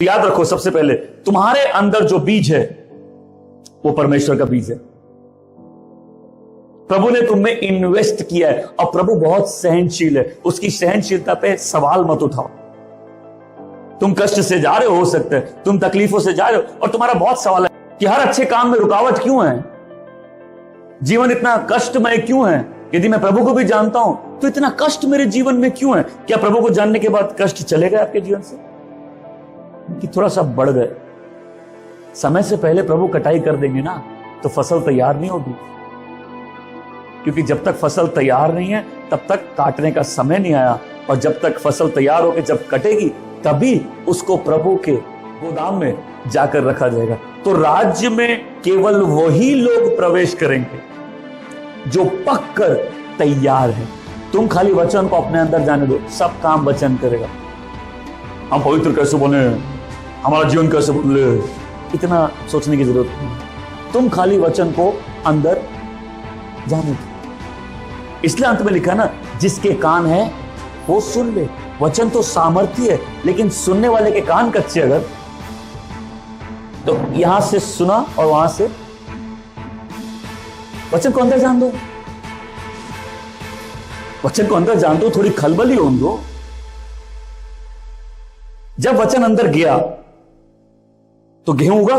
याद रखो, सबसे पहले तुम्हारे अंदर जो बीज है वो परमेश्वर का बीज है। प्रभु ने तुम में इन्वेस्ट किया है और प्रभु बहुत सहनशील है। उसकी सहनशीलता पे सवाल मत उठाओ। तुम कष्ट से जा रहे हो सकते है, तुम तकलीफों से जा रहे हो, और तुम्हारा बहुत सवाल है कि हर अच्छे काम में रुकावट क्यों है, जीवन इतना कष्टमय क्यों है। यदि मैं प्रभु को भी जानता हूं तो इतना कष्ट मेरे जीवन में क्यों है। क्या प्रभु को जानने के बाद कष्ट चले गए आपके जीवन से कि थोड़ा सा बढ़ गए? समय से पहले प्रभु कटाई कर देंगे ना तो फसल तैयार नहीं होगी, क्योंकि जब तक फसल तैयार नहीं है तब तक काटने का समय नहीं आया, और जब तक फसल तैयार होकर जब कटेगी तभी उसको प्रभु के गोदाम में जाकर रखा जाएगा। तो राज्य में केवल वही लोग प्रवेश करेंगे जो पककर तैयार है। तुम खाली वचन को अपने अंदर जाने दो, सब काम वचन करेगा। हम पवित्र कैसे बने, हमारा जीवन कैसे बदले, इतना सोचने की जरूरत नहीं। तुम खाली वचन को अंदर जाने दो। इसलिए अंत में लिखा ना, जिसके कान है वो सुन ले। वचन तो सामर्थ्य है, लेकिन सुनने वाले के कान कच्चे अगर, तो यहां से सुना और वहां से वचन को अंदर जान दो। वचन को अंदर जान दो, थोड़ी खलबल ही होने दो। जब वचन अंदर गया तो गेहूं उगा।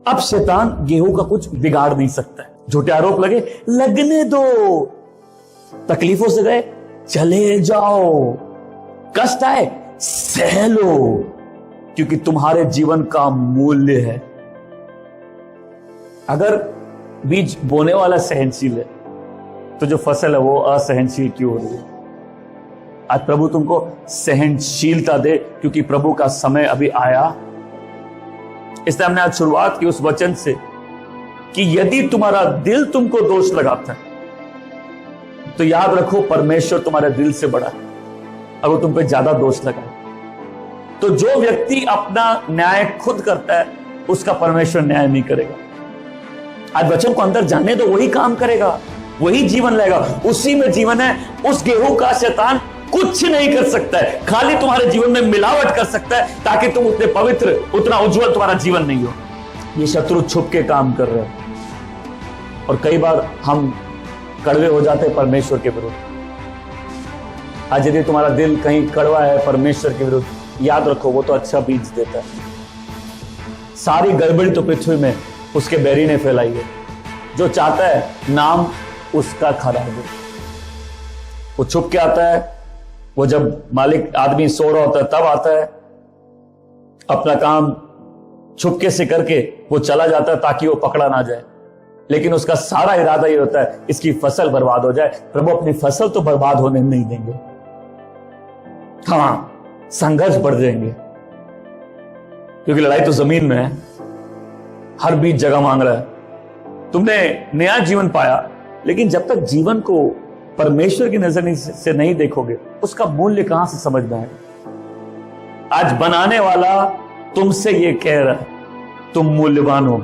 अब शैतान गेहूं का कुछ बिगाड़ नहीं सकता है। झूठे आरोप लगे, लगने दो। तकलीफों से गए, चले जाओ। कष्ट आए, सह लो, क्योंकि तुम्हारे जीवन का मूल्य है। अगर बीज बोने वाला सहनशील है तो जो फसल है वो असहनशील क्यों हो रही है? आज प्रभु तुमको सहनशीलता दे, क्योंकि प्रभु का समय अभी आया। इसलिए हमने आज शुरुआत की उस वचन से कि यदि तुम्हारा दिल तुमको दोष लगाता है तो याद रखो परमेश्वर तुम्हारे दिल से बड़ा है। अगर तुम पे ज्यादा दोष लगा तो जो व्यक्ति अपना न्याय खुद करता है उसका परमेश्वर न्याय नहीं करेगा। आज वचन को अंदर जानने दो, वही काम करेगा, वही जीवन लाएगा। उसी में जीवन है। उस गेहूं का शैतान कुछ नहीं कर सकता है, खाली तुम्हारे जीवन में मिलावट कर सकता है ताकि तुम उतने पवित्र, उतना उज्जवल तुम्हारा जीवन नहीं हो। ये शत्रु छुप के काम कर रहे हैं, और कई बार हम कड़वे हो जाते हैं परमेश्वर के विरुद्ध। आज यदि तुम्हारा दिल कहीं कड़वा है परमेश्वर के विरुद्ध, याद रखो वो तो अच्छा बीज देता है। सारी गड़बड़ी तो पृथ्वी में उसके बैरी ने फैलाई है। जो चाहता है नाम उसका खराब हो, वो छुप के आता है। वो जब मालिक आदमी सो रहा होता है तब आता है, अपना काम छुपके से करके वो चला जाता है ताकि वो पकड़ा ना जाए। लेकिन उसका सारा इरादा ये होता है इसकी फसल बर्बाद हो जाए। प्रभु अपनी फसल तो बर्बाद होने नहीं देंगे। हाँ, संघर्ष बढ़ जाएंगे, क्योंकि लड़ाई तो जमीन में है। हर बीज जगह मांग रहा है। तुमने नया जीवन पाया, लेकिन जब तक जीवन को परमेश्वर की नजर से नहीं देखोगे उसका मूल्य कहां से समझ में आएगा। आज बनाने वाला तुमसे ये कह रहा है तुम मूल्यवान हो,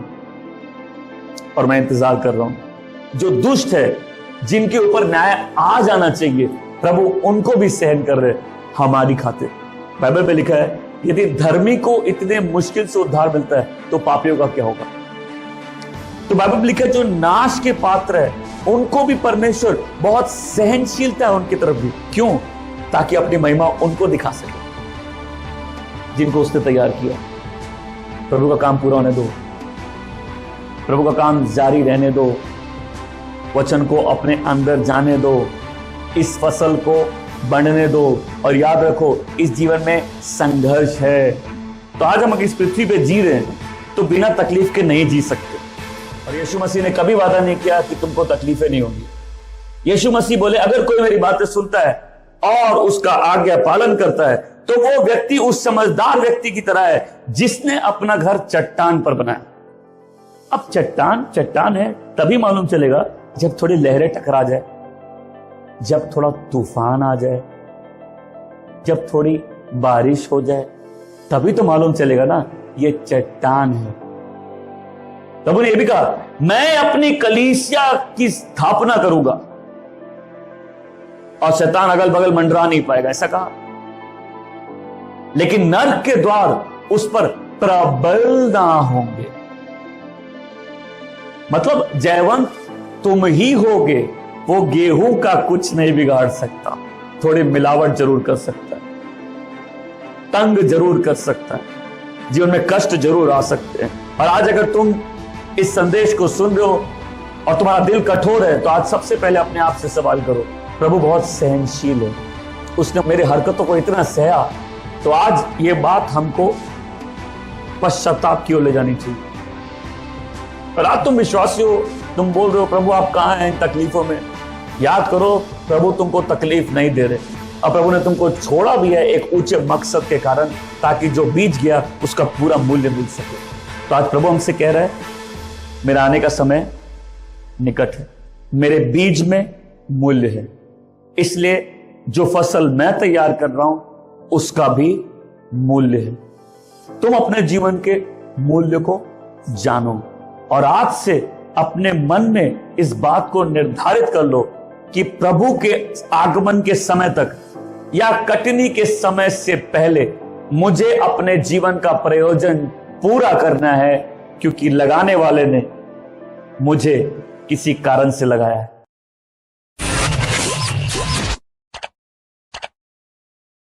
और मैं इंतजार कर रहा हूं। जो दुष्ट है, जिनके ऊपर न्याय आ जाना चाहिए, प्रभु उनको भी सहन कर रहे हमारी खातिर। बाइबल में लिखा है यदि धर्मी को इतने मुश्किल से उद्धार मिलता है तो पापियों का क्या होगा। तो बाइबल में लिखा है जो नाश के पात्र है उनको भी परमेश्वर बहुत सहनशीलता है उनकी तरफ भी। क्यों? ताकि अपनी महिमा उनको दिखा सके जिनको उसने तैयार किया। प्रभु का काम पूरा होने दो, प्रभु का काम जारी रहने दो, वचन को अपने अंदर जाने दो, इस फसल को बढ़ने दो। और याद रखो इस जीवन में संघर्ष है। तो आज हम इस पृथ्वी पे जी रहे हैं तो बिना तकलीफ के नहीं जी सकते। और यीशु मसीह ने कभी वादा नहीं किया कि तुमको तकलीफें नहीं होंगी। यीशु मसीह बोले अगर कोई मेरी बातें सुनता है और उसका आज्ञा पालन करता है तो वो व्यक्ति उस समझदार व्यक्ति की तरह है जिसने अपना घर चट्टान पर बनाया। अब चट्टान चट्टान है तभी मालूम चलेगा जब थोड़ी लहरें टकरा जाए, जब थोड़ा तूफान आ जाए, जब थोड़ी बारिश हो जाए, तभी तो मालूम चलेगा ना ये चट्टान है। प्रभु ने यह भी कहा मैं अपनी कलीसिया की स्थापना करूंगा और शैतान अगल बगल मंडरा नहीं पाएगा, ऐसा कहा। लेकिन नर्क के द्वार उस पर प्रबल ना होंगे। मतलब जयवंत तुम ही होगे, वो गेहूं का कुछ नहीं बिगाड़ सकता। थोड़ी मिलावट जरूर कर सकता है, तंग जरूर कर सकता है, जीवन में कष्ट जरूर आ सकते हैं। और आज अगर तुम इस संदेश को सुन रहे हो और तुम्हारा दिल कठोर है, तो आज सबसे पहले अपने आप से सवाल करो, प्रभु बहुत सहनशील है, उसने मेरे हरकतों को इतना सहा, तो आज ये बात हमको पश्चाताप की ओर ले जानी चाहिए। और आज तुम विश्वासी हो, तुम बोल रहे हो प्रभु आप कहां हैं इन तकलीफों में, याद करो प्रभु तुमको तकलीफ नहीं दे रहे, और प्रभु ने तुमको छोड़ा भी है एक ऊंचे मकसद के कारण, ताकि जो बीज गया उसका पूरा मूल्य मिल सके। तो आज प्रभु हमसे कह रहा है, मेरा आने का समय निकट है, मेरे बीज में मूल्य है, इसलिए जो फसल मैं तैयार कर रहा हूं उसका भी मूल्य है। तुम अपने जीवन के मूल्य को जानो और आज से अपने मन में इस बात को निर्धारित कर लो कि प्रभु के आगमन के समय तक या कटनी के समय से पहले मुझे अपने जीवन का प्रयोजन पूरा करना है, क्योंकि लगाने वाले ने मुझे किसी कारण से लगाया है।